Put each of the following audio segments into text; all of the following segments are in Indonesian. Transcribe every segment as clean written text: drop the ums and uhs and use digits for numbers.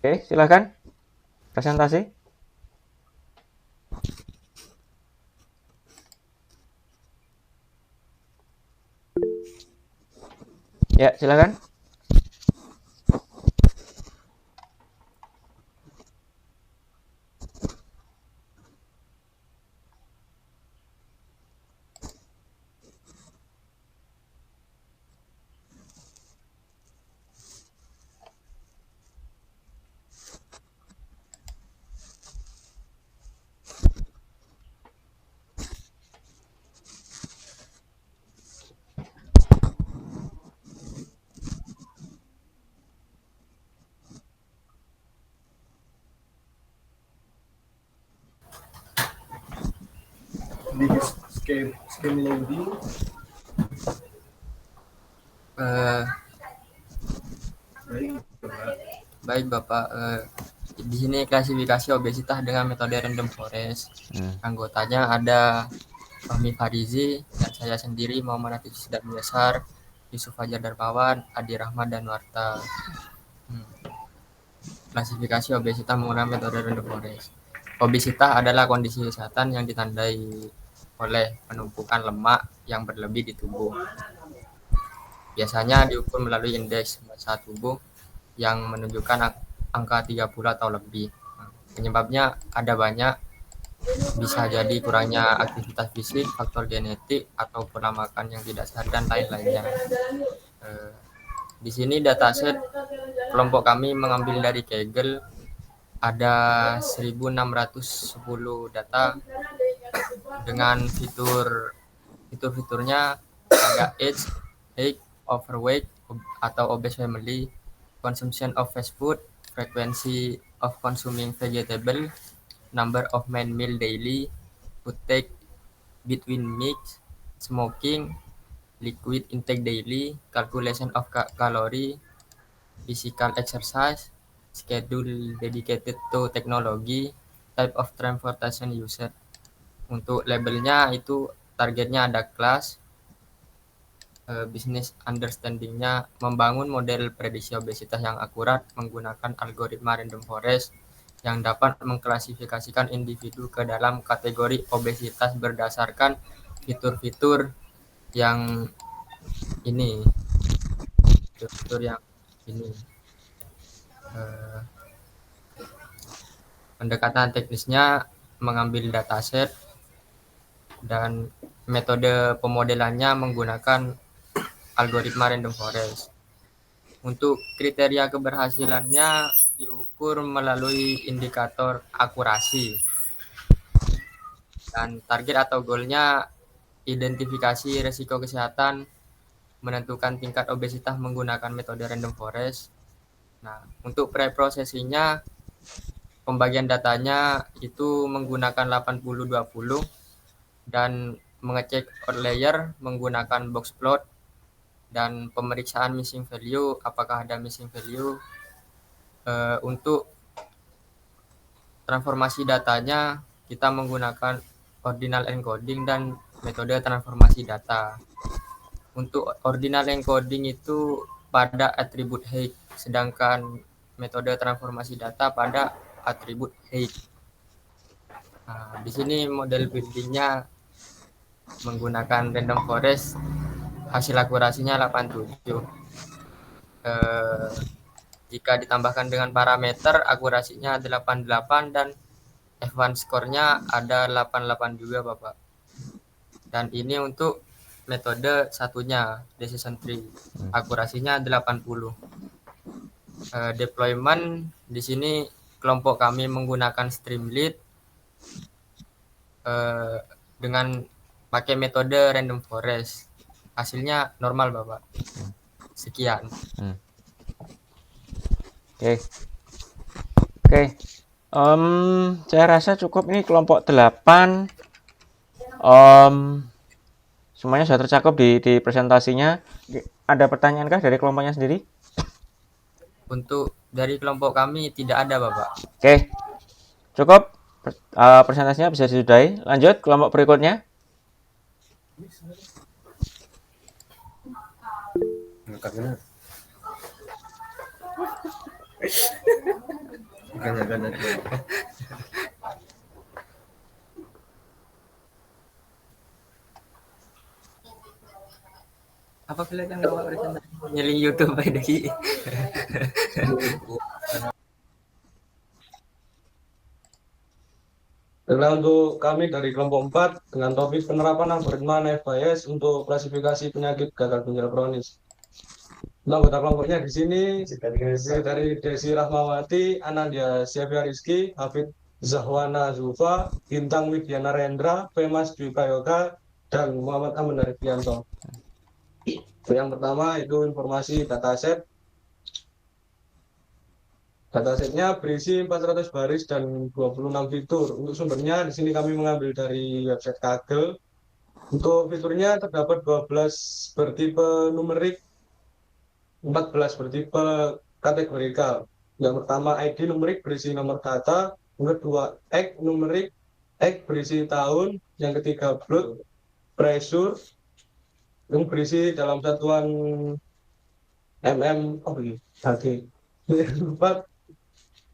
Oke, silakan presentasi. Ya, silakan. Di scam loading. Eh, Baik, Baik Bapak, di sini klasifikasi obesitas dengan metode random forest. Anggotanya ada Fahmi Farizi dan saya sendiri Muhammad Latif Sidam Yasar, Yusuf Fajar Darmawan, Adi Rahmat dan Warta. Hmm. Klasifikasi obesitas menggunakan metode random forest. Obesitas adalah kondisi kesehatan yang ditandai oleh penumpukan lemak yang berlebih di tubuh. Biasanya diukur melalui indeks massa tubuh yang menunjukkan angka 30 atau lebih. Penyebabnya ada banyak, bisa jadi kurangnya aktivitas fisik, faktor genetik, atau pola makan yang tidak sehat, dan lain-lainnya. Eh, di sini dataset kelompok kami mengambil dari Kaggle, ada 1610 data dengan fitur-fiturnya ada age, height, overweight atau obese family, consumption of fast food, frequency of consuming vegetable, number of main meal daily, food take between meals, smoking, liquid intake daily, calculation of calorie, physical exercise, schedule dedicated to technology, type of transportation user. Untuk labelnya itu targetnya ada kelas, business understandingnya membangun model prediksi obesitas yang akurat menggunakan algoritma random forest yang dapat mengklasifikasikan individu ke dalam kategori obesitas berdasarkan fitur-fitur yang ini, fitur-fitur yang ini. Eh, Pendekatan teknisnya mengambil dataset dan metode pemodelannya menggunakan algoritma random forest. Untuk kriteria keberhasilannya diukur melalui indikator akurasi, dan target atau goalnya identifikasi resiko kesehatan, menentukan tingkat obesitas menggunakan metode random forest. Nah, untuk preprosesinya pembagian datanya itu menggunakan 80-20 dan mengecek outlier menggunakan box plot, dan pemeriksaan missing value, apakah ada missing value. Untuk transformasi datanya kita menggunakan ordinal encoding dan metode transformasi data. Untuk ordinal encoding itu pada atribut height, sedangkan metode transformasi data pada atribut height. Nah, di sini model buildingnya menggunakan random forest, hasil akurasinya 87. Eh, Jika ditambahkan dengan parameter akurasinya 88 dan F1 skornya ada 88 juga Bapak. Dan ini untuk metode satunya, decision tree. Akurasinya 80. Deployment di sini kelompok kami menggunakan Streamlit eh, dengan pakai metode random forest. Hasilnya normal Bapak. Sekian. Hmm. Oke, oke. Saya rasa cukup ini kelompok 8. Semuanya sudah tercakup di presentasinya. Ada pertanyaankah dari kelompoknya sendiri? Untuk dari kelompok kami tidak ada Bapak. Oke, cukup. Presentasinya bisa disudahi. Lanjut kelompok berikutnya. karena Tanyakan aja. Apa pilihan Bapak presentasi nyeling YouTube by Deki? Karena untuk kami dari kelompok 4 dengan topik penerapan algoritma Naive untuk klasifikasi penyakit gagal ginjal kronis. Nah, anggota kelompoknya di sini dari Desi Rahmawati, Anandia Siapia Rizky, Hafid Zahwana Zulfa, Bintang Widiana Rendra, Femas Dwi Prayoga, dan Muhammad Amin Arifianto. Yang pertama itu informasi dataset. Datasetnya berisi 400 baris dan 26 fitur. Untuk sumbernya di sini kami mengambil dari website Kaggle. Untuk fiturnya terdapat 12 bertipe numerik, 14 bertipe kategorikal. Yang pertama ID numerik berisi nomor data, yang kedua X numerik, X berisi tahun, yang ketiga blood pressure yang berisi dalam satuan HG. Yang keempat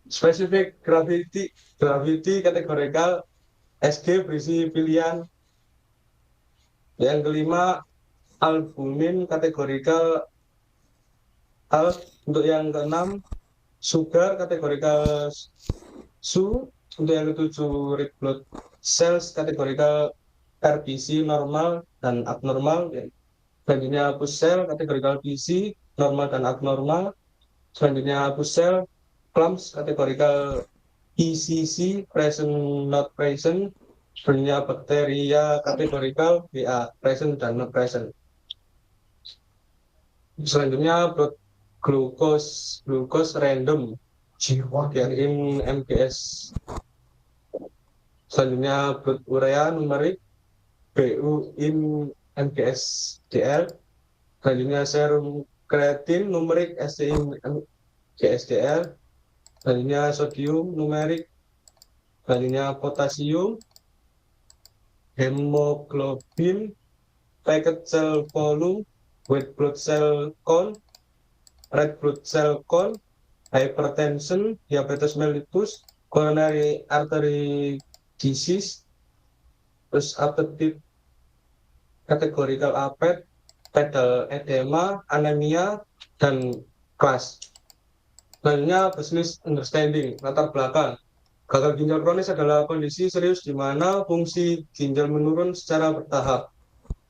spesifik gravity kategorikal, SG berisi pilihan. Yang kelima albumin kategorikal Al. Untuk yang keenam sugar kategorikal Su. Untuk yang ketujuh red blood cells kategorikal RBC normal dan abnormal. Selanjutnya push cell kategorikal PC normal dan abnormal. Selanjutnya push cell clumps kategorikal ECC present not present. Selanjutnya bakteria kategorikal BA present dan not present. Selanjutnya blood glucose random in MGS. Selanjutnya blood urea numerik BU in MGS DL. Selanjutnya serum kreatin numerik ST in GSDL. Selanjutnya sodium numerik. Selanjutnya potasium, hemoglobin, packet cell volume, white blood cell count, red blood cell count, hypertension, diabetes mellitus, coronary artery disease, terus appetite kategorikal apet, pedal edema, anemia, dan kelas. Selanjutnya business understanding, latar belakang. Gagal ginjal kronis adalah kondisi serius di mana fungsi ginjal menurun secara bertahap.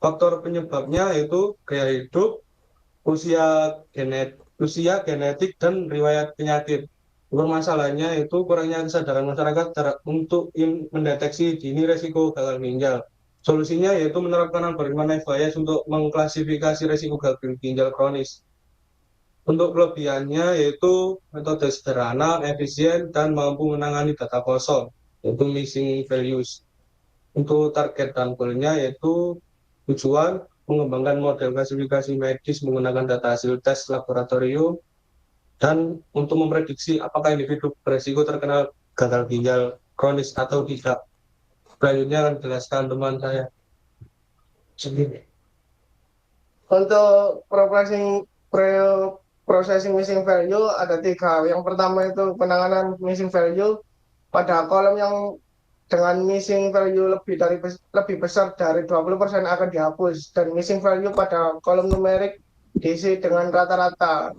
Faktor penyebabnya yaitu gaya hidup, usia genetik, dan riwayat penyakit. Permasalahannya itu kurangnya kesadaran masyarakat untuk mendeteksi dini resiko gagal ginjal. Solusinya yaitu menerapkan algoritma Naive untuk mengklasifikasi resiko gagal ginjal kronis. Untuk kelebihannya yaitu metode sederhana, efisien, dan mampu menangani data kosong, yaitu missing values. Untuk target dan goalnya yaitu tujuan mengembangkan model klasifikasi medis menggunakan data hasil tes laboratorium, dan untuk memprediksi apakah individu beresiko terkena gagal ginjal kronis atau tidak. Selanjutnya akan dijelaskan teman saya sendiri. Untuk processing missing value ada 3. Yang pertama itu penanganan missing value pada kolom yang dengan missing value lebih besar dari 20% akan dihapus, dan missing value pada kolom numerik diisi dengan rata-rata,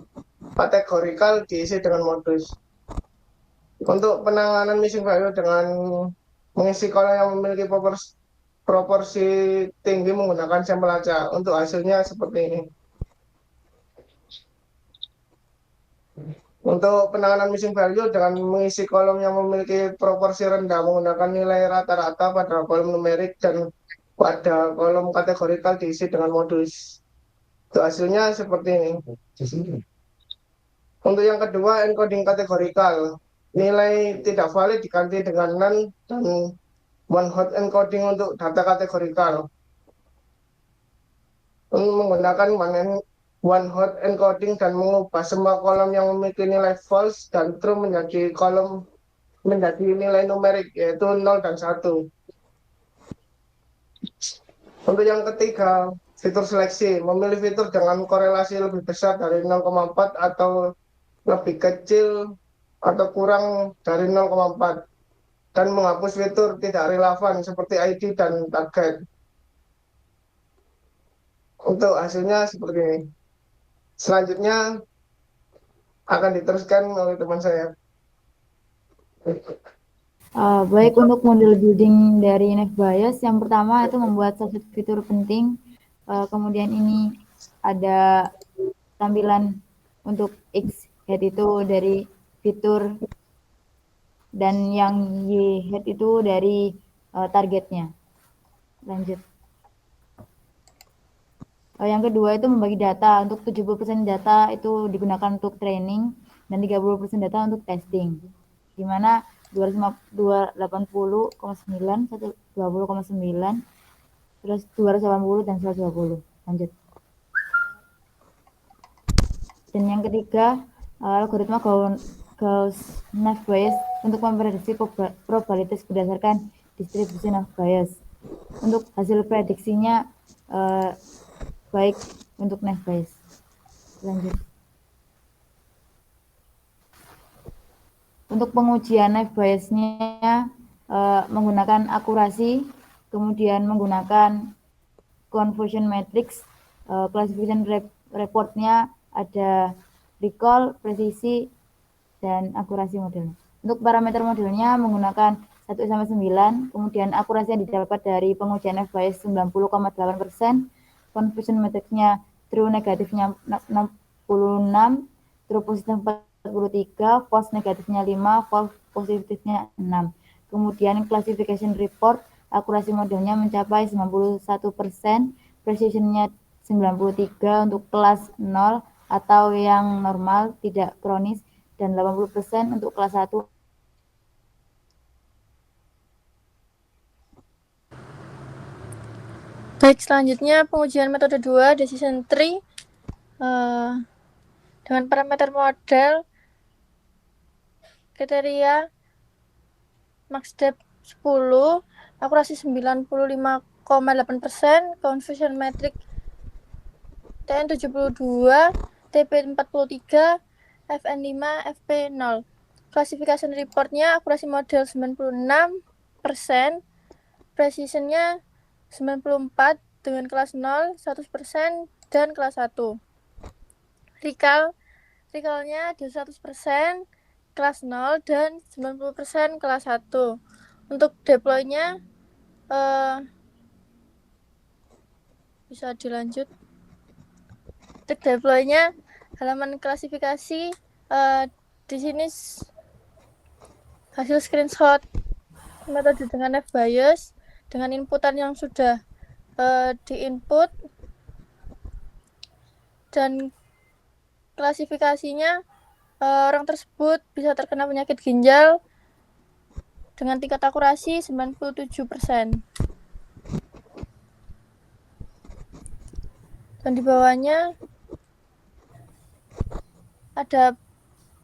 kategorikal diisi dengan modus. Untuk penanganan missing value dengan mengisi kolom yang memiliki proporsi tinggi menggunakan sampel acak. Untuk hasilnya seperti ini. Untuk penanganan missing value dengan mengisi kolom yang memiliki proporsi rendah menggunakan nilai rata-rata pada kolom numerik dan pada kolom kategorikal diisi dengan modus. Itu hasilnya seperti ini. Untuk yang kedua, encoding kategorikal. Nilai tidak valid diganti dengan none dan one hot encoding untuk data kategorikal. Menggunakan one hot encoding dan mengubah semua kolom yang memiliki nilai false dan true menjadi nilai numerik, yaitu 0 dan 1. Untuk yang ketiga, fitur seleksi. Memilih fitur dengan korelasi lebih besar dari 0,4 atau lebih kecil atau kurang dari 0,4 dan menghapus fitur tidak relevan seperti ID dan target. Untuk hasilnya seperti ini. Selanjutnya akan diteruskan oleh teman saya. Baik, untuk model building dari NavBias, yang pertama itu membuat satu fitur penting. Kemudian ini ada tampilan untuk X head itu dari fitur, dan yang Y head itu dari targetnya. Lanjut. Yang kedua itu membagi data. Untuk 70% data itu digunakan untuk training dan 30% data untuk testing. Di mana 280,9, 120,9, terus 280 dan 120. Lanjut. Dan yang ketiga, algoritma Gauss-Nav bias untuk memprediksi probabilitas berdasarkan distribusi Nav bias. Untuk hasil prediksinya baik untuk Nav bias. Lanjut. Untuk pengujian Nav bias-nya menggunakan akurasi, kemudian menggunakan conversion matrix, classification reportnya ada recall, presisi, dan akurasi modelnya. Untuk parameter modelnya menggunakan 1/9, kemudian akurasi yang didapat dari pengujian Nav bias 90,8%, conversion matrixnya true negatifnya 66, true positif 43, false negatifnya 5, false positifnya 6. Kemudian classification report, akurasi modelnya mencapai 91%, precisionnya 93 untuk kelas 0 atau yang normal tidak kronis, dan 80% untuk kelas 1. Baik, selanjutnya pengujian metode 2 decision tree dengan parameter model kriteria max depth 10, akurasi 95,8%, conversion matrix TN 72, TP 43, FN5, FP0. Classification reportnya akurasi model 96%, precisionnya 94 dengan kelas 0, 100%, dan kelas 1. Recallnya di 100%, kelas 0, dan 90% kelas 1. Untuk deploy-nya bisa dilanjut. Untuk deploy-nya halaman klasifikasi di sini hasil screenshot metode dengan NavBias dengan inputan yang sudah diinput, dan klasifikasinya orang tersebut bisa terkena penyakit ginjal dengan tingkat akurasi 97%. Dan di bawahnya ada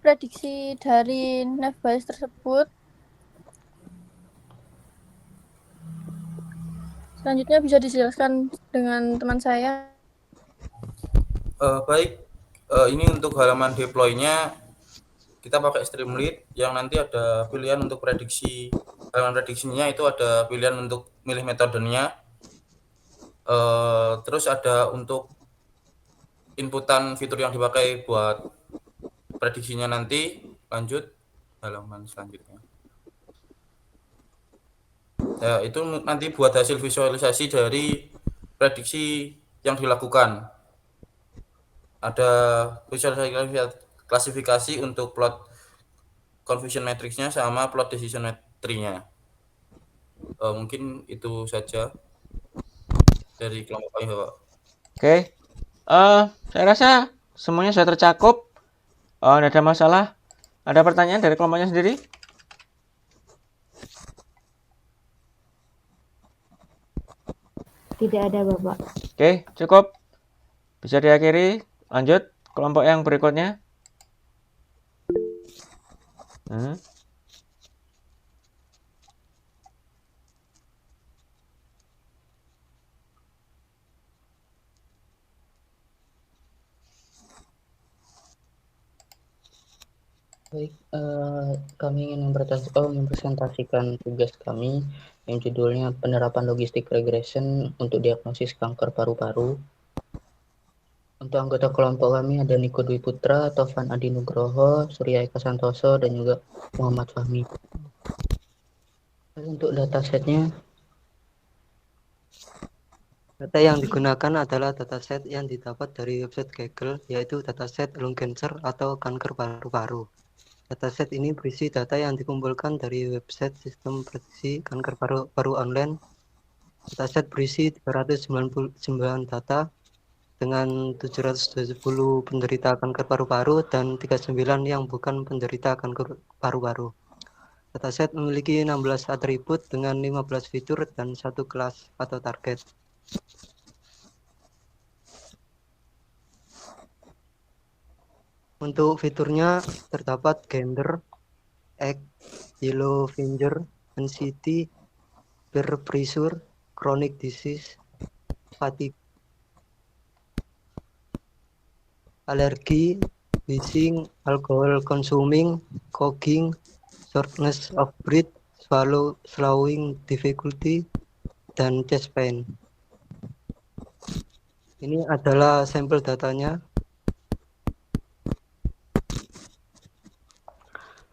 prediksi dari NavBias tersebut. Selanjutnya bisa dijelaskan dengan teman saya. Baik, ini untuk halaman deploy-nya kita pakai Streamlit yang nanti ada pilihan untuk prediksi. Halaman prediksinya itu ada pilihan untuk milih metodenya. Terus ada untuk inputan fitur yang dipakai buat prediksinya nanti. Lanjut halaman selanjutnya. Ya, itu nanti buat hasil visualisasi dari prediksi yang dilakukan. Ada visualisasi klasifikasi untuk plot confusion matrixnya sama plot decision tree-nya. Mungkin itu saja dari kelompok kami, Bapak. Oke. Saya rasa semuanya sudah tercakup. Tidak ada masalah. Ada pertanyaan dari kelompoknya sendiri? Tidak ada, Bapak. Oke, cukup. Bisa diakhiri. Lanjut kelompok yang berikutnya. Baik, kami ingin mempresentasikan tugas kami yang judulnya penerapan logistik regression untuk diagnosis kanker paru-paru. Untuk anggota kelompok kami ada Niko Dwi Putra, Tovan Adi Nugroho, Surya Eka Santoso, dan juga Muhammad Fahmi. Untuk datasetnya, data yang digunakan adalah dataset yang didapat dari website Kaggle, yaitu dataset lung cancer atau kanker paru-paru. Dataset ini berisi data yang dikumpulkan dari website sistem prediksi kanker paru-paru online. Dataset berisi 399 data dengan 770 penderita kanker paru-paru dan 39 yang bukan penderita kanker paru-paru. Dataset memiliki 16 atribut dengan 15 fitur dan 1 kelas atau target. Untuk fiturnya terdapat gender, age, yellow finger, NCT, blood pressure, chronic disease, fatigue, alergi, wheezing, alcohol consuming, coughing, shortness of breath, swallowing difficulty, dan chest pain. Ini adalah sampel datanya.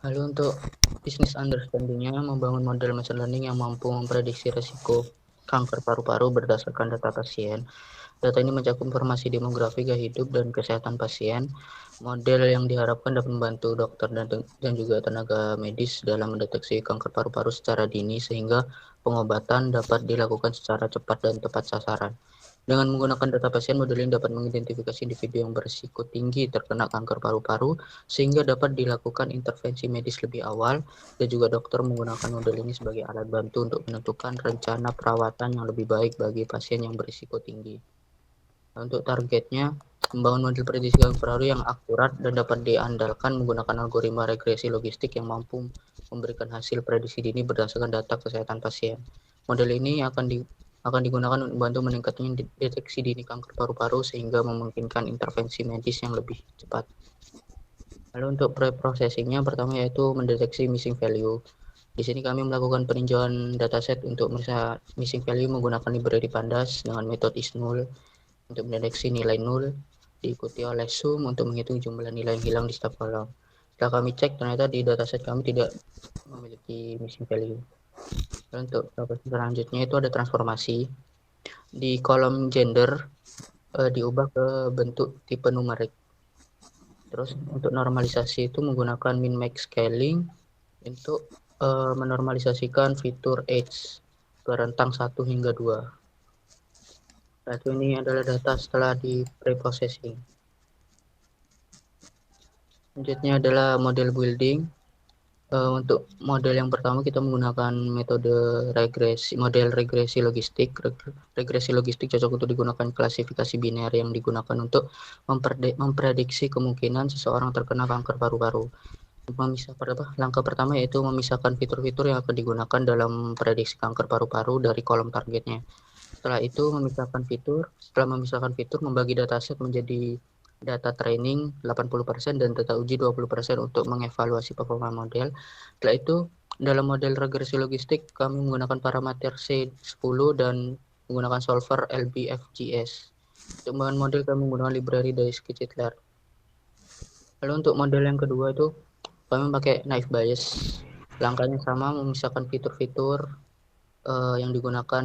Lalu untuk business understanding-nya, membangun model machine learning yang mampu memprediksi risiko kanker paru-paru berdasarkan data pasien. Data ini mencakup informasi demografi, gaya hidup, dan kesehatan pasien. Model yang diharapkan dapat membantu dokter dan juga tenaga medis dalam mendeteksi kanker paru-paru secara dini sehingga pengobatan dapat dilakukan secara cepat dan tepat sasaran. Dengan menggunakan data pasien, model ini dapat mengidentifikasi individu yang berisiko tinggi terkena kanker paru-paru sehingga dapat dilakukan intervensi medis lebih awal, dan juga dokter menggunakan model ini sebagai alat bantu untuk menentukan rencana perawatan yang lebih baik bagi pasien yang berisiko tinggi. Untuk targetnya, membangun model prediksi kanker paru yang akurat dan dapat diandalkan menggunakan algoritma regresi logistik yang mampu memberikan hasil prediksi dini berdasarkan data kesehatan pasien. Model ini akan digunakan untuk membantu meningkatnya deteksi dini kanker paru-paru sehingga memungkinkan intervensi medis yang lebih cepat. Lalu untuk pre-processingnya, pertama yaitu mendeteksi missing value. Di sini kami melakukan peninjauan dataset untuk melihat missing value menggunakan library pandas dengan metode is-null untuk mendeteksi nilai nul, diikuti oleh sum untuk menghitung jumlah nilai yang hilang di setiap kolom. Setelah kami cek, ternyata di dataset kami tidak memiliki missing value. Dan untuk selanjutnya itu ada transformasi. Di kolom gender diubah ke bentuk tipe numerik. Terus untuk normalisasi itu menggunakan min-max scaling untuk menormalisasikan fitur age berentang 1 hingga 2. Nah, ini adalah data setelah di pre-processing. Selanjutnya adalah model building. Untuk model yang pertama kita menggunakan metode model regresi logistik. Regresi logistik cocok untuk digunakan klasifikasi biner yang digunakan untuk memprediksi kemungkinan seseorang terkena kanker paru-paru. Langkah pertama yaitu memisahkan fitur-fitur yang akan digunakan dalam prediksi kanker paru-paru dari kolom targetnya. Setelah itu setelah memisahkan fitur, membagi dataset menjadi data training 80% dan data uji 20% untuk mengevaluasi performa model. Setelah itu, dalam model regresi logistik, kami menggunakan parameter C10 dan menggunakan solver LBFGS. Untuk membangun model, kami menggunakan library dari Scikit-Learn. Lalu untuk model yang kedua itu, kami pakai naive Bayes. Langkahnya sama, memisahkan fitur-fitur yang digunakan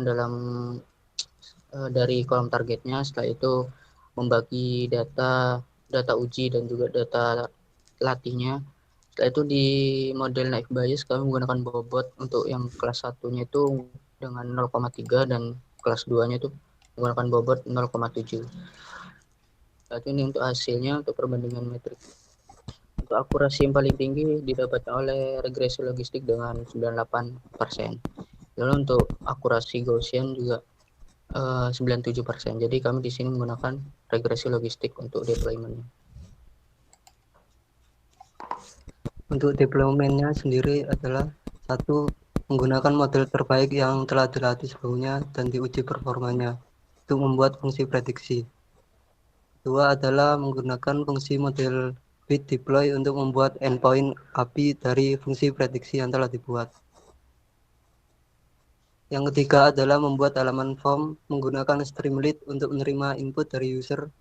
dari kolom targetnya. Setelah itu membagi data uji dan juga data latihnya. Setelah itu di model naive Bayes kami menggunakan bobot untuk yang kelas 1-nya itu dengan 0,3 dan kelas 2-nya itu menggunakan bobot 0,7. Setelah itu ini untuk hasilnya untuk perbandingan metrik. Untuk akurasi yang paling tinggi didapatkan oleh regresi logistik dengan 98%. Lalu untuk akurasi Gaussian juga 97%. Jadi kami di sini menggunakan regresi logistik untuk deployment-nya. Untuk deployment-nya sendiri adalah satu, menggunakan model terbaik yang telah dilatih sebelumnya dan diuji performanya untuk membuat fungsi prediksi. Dua adalah menggunakan fungsi model bit deploy untuk membuat endpoint API dari fungsi prediksi yang telah dibuat. Yang ketiga adalah membuat halaman form menggunakan Streamlit untuk menerima input dari user.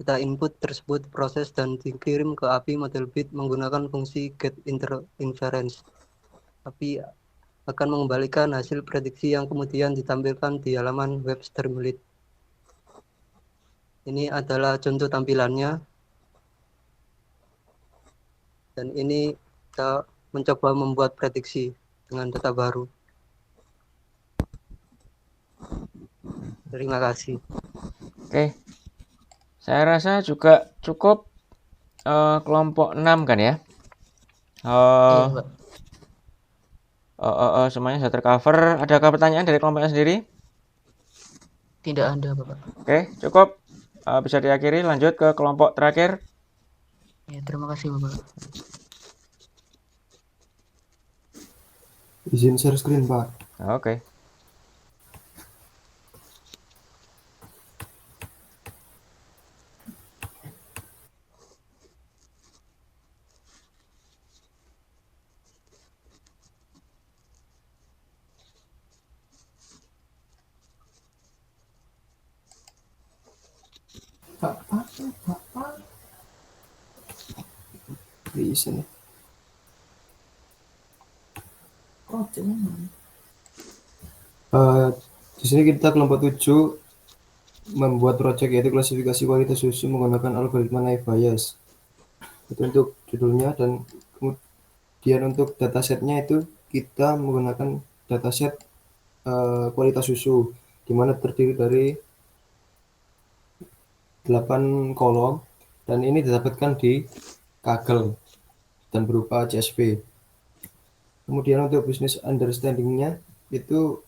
Data input tersebut proses dan dikirim ke API model bit menggunakan fungsi get inference. API akan mengembalikan hasil prediksi yang kemudian ditampilkan di halaman web Streamlit. Ini adalah contoh tampilannya. Dan ini kita mencoba membuat prediksi dengan data baru. Terima kasih. Oke. Saya rasa juga cukup kelompok 6 kan ya? Iya, Pak. Semuanya sudah tercover. Adakah pertanyaan dari kelompoknya sendiri? Tidak ada, Bapak. Oke, cukup. Bisa diakhiri, lanjut ke kelompok terakhir. Ya, terima kasih, Bapak. Izin share screen, Pak. Oke. Di sini. Di sini kita kelompok 7 membuat project yaitu klasifikasi kualitas susu menggunakan algoritma naive Bayes. Itu untuk judulnya, dan kemudian untuk datasetnya itu kita menggunakan dataset kualitas susu, di mana terdiri dari 8 kolom, dan ini didapatkan di Kaggle dan berupa CSV. Kemudian untuk business understanding-nya itu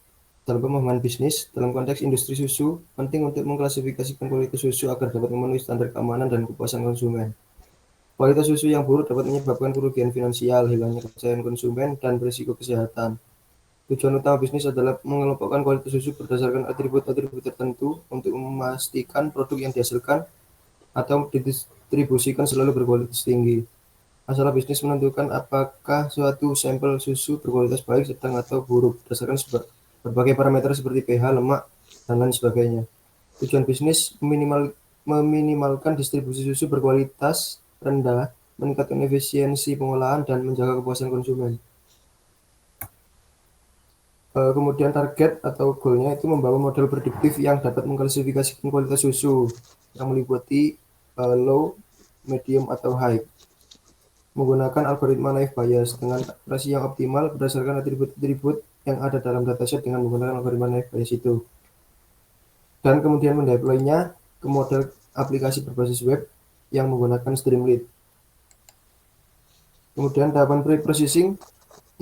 dalam pemahaman bisnis dalam konteks industri susu penting untuk mengklasifikasikan kualitas susu agar dapat memenuhi standar keamanan dan kepuasan konsumen. Kualitas susu yang buruk dapat menyebabkan kerugian finansial, hilangnya kepercayaan konsumen, dan berisiko kesehatan. Tujuan utama bisnis adalah mengelompokkan kualitas susu berdasarkan atribut-atribut tertentu untuk memastikan produk yang dihasilkan atau didistribusikan selalu berkualitas tinggi. Masalah bisnis menentukan apakah suatu sampel susu berkualitas baik, sedang, atau buruk berdasarkan berbagai parameter seperti pH, lemak, dan lain sebagainya. Tujuan bisnis meminimalkan distribusi susu berkualitas rendah, meningkatkan efisiensi pengolahan, dan menjaga kepuasan konsumen. Kemudian target atau goalnya itu membangun model prediktif yang dapat mengklasifikasikan kualitas susu yang meliputi low, medium, atau high, menggunakan algoritma naive Bayes dengan akurasi yang optimal berdasarkan atribut-atribut yang ada dalam dataset dengan menggunakan algoritma naive Bayes itu. Dan kemudian mendeploy-nya ke model aplikasi berbasis web yang menggunakan Streamlit. Kemudian tahapan pre-processing,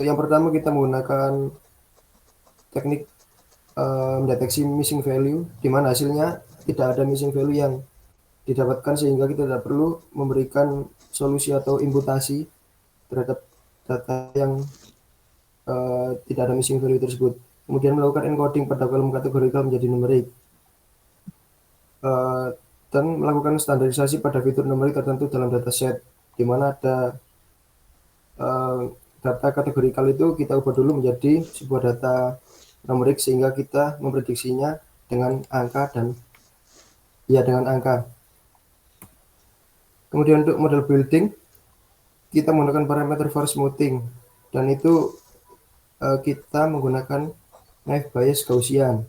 yang pertama kita menggunakan teknik mendeteksi missing value, di mana hasilnya tidak ada missing value yang didapatkan sehingga kita tidak perlu memberikan solusi atau imputasi terhadap data yang tidak ada missing value tersebut. Kemudian melakukan encoding pada kolom kategorikal menjadi numerik, dan melakukan standarisasi pada fitur numerik tertentu dalam dataset, di mana ada data kategorikal itu kita ubah dulu menjadi sebuah data numerik sehingga kita memprediksinya dengan angka dengan angka. Kemudian untuk model building kita menggunakan parameter for smoothing, dan itu kita menggunakan naive Bayes Gaussian,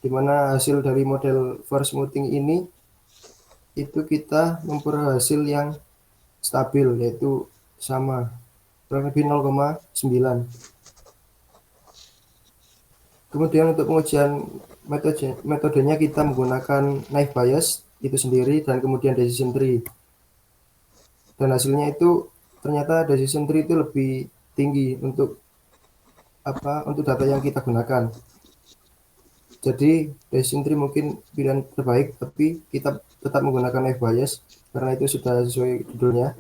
di mana hasil dari model for smoothing ini itu kita memperoleh hasil yang stabil, yaitu sama kurang lebih 0,9. Kemudian untuk pengujian metodenya kita menggunakan naive Bayes itu sendiri dan kemudian decision tree, dan hasilnya itu ternyata decision tree itu lebih tinggi untuk data yang kita gunakan. Jadi decision tree mungkin pilihan terbaik, tapi kita tetap menggunakan naive Bayes karena itu sudah sesuai judulnya.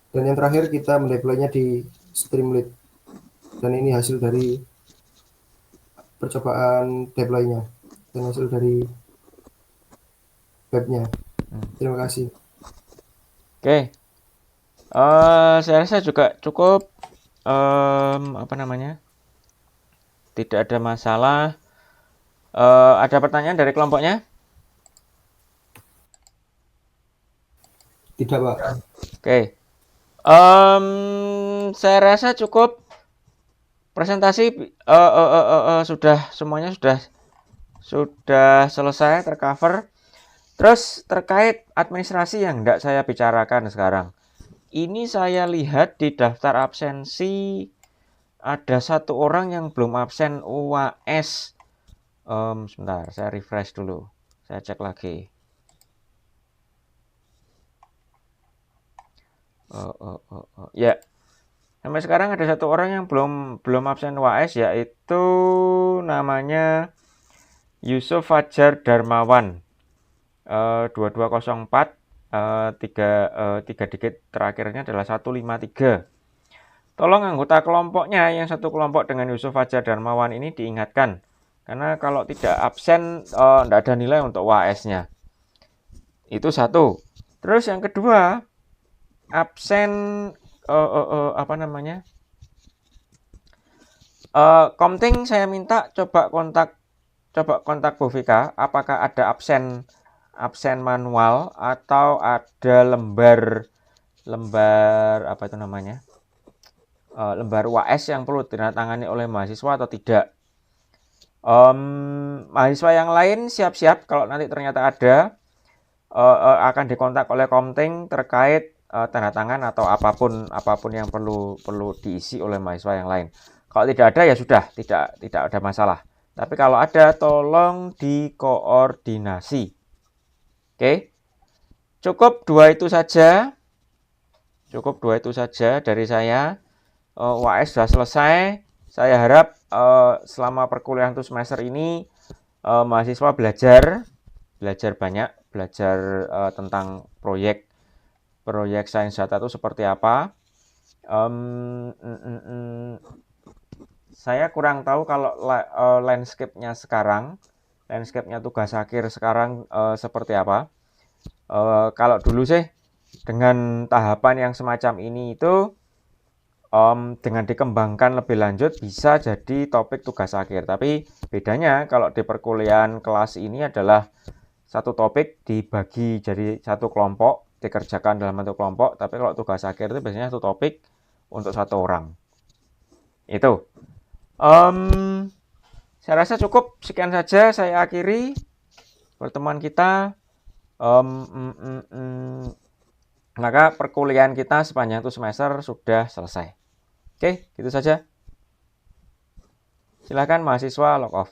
Dan yang terakhir kita mendeploy-nya di Streamlit, dan ini hasil dari percobaan deploy-nya dan hasil dari webnya. Terima kasih. Oke. Saya rasa juga cukup. Apa namanya? Tidak ada masalah. Ada pertanyaan dari kelompoknya? Tidak, Pak. Oke. Saya rasa cukup. Presentasi sudah semuanya sudah selesai tercover. Terus terkait administrasi yang tidak saya bicarakan sekarang. Ini saya lihat di daftar absensi ada 1 orang yang belum absen UAS. Sebentar, saya refresh dulu. Saya cek lagi. Ya, sampai sekarang ada 1 orang yang belum absen UAS, yaitu namanya Yusuf Fajar Darmawan. 2204, 3 digit terakhirnya adalah 153. Tolong anggota kelompoknya yang satu kelompok dengan Yusuf Fajar Darmawan ini diingatkan. Karena kalau tidak absen, tidak ada nilai untuk UAS-nya. Itu 1. Terus yang kedua, absen apa namanya? Komting saya minta coba kontak Bu Vika, apakah ada absen manual atau ada lembar apa itu namanya? Lembar UAS yang perlu ditandatangani oleh mahasiswa atau tidak. Mahasiswa yang lain siap-siap kalau nanti ternyata ada, akan dikontak oleh Komting terkait tanda tangan atau apapun yang perlu diisi oleh mahasiswa yang lain. Kalau tidak ada ya sudah, tidak ada masalah. Tapi kalau ada tolong dikoordinasi. Oke. Cukup 2 itu saja. Dari saya. UAS sudah selesai. Saya harap selama perkuliahan untuk semester ini mahasiswa belajar banyak, tentang proyek sains data itu seperti apa. Saya kurang tahu kalau landscape-nya tugas akhir sekarang seperti apa. Kalau dulu sih dengan tahapan yang semacam ini itu dengan dikembangkan lebih lanjut bisa jadi topik tugas akhir. Tapi bedanya kalau di perkuliahan kelas ini adalah satu topik dibagi jadi satu kelompok, dikerjakan dalam bentuk kelompok. Tapi kalau tugas akhir itu biasanya satu topik untuk 1 orang. Itu. Saya rasa cukup. Sekian saja saya akhiri pertemuan kita. Maka perkuliahan kita sepanjang itu semester sudah selesai. Oke, gitu saja. Silakan mahasiswa log off.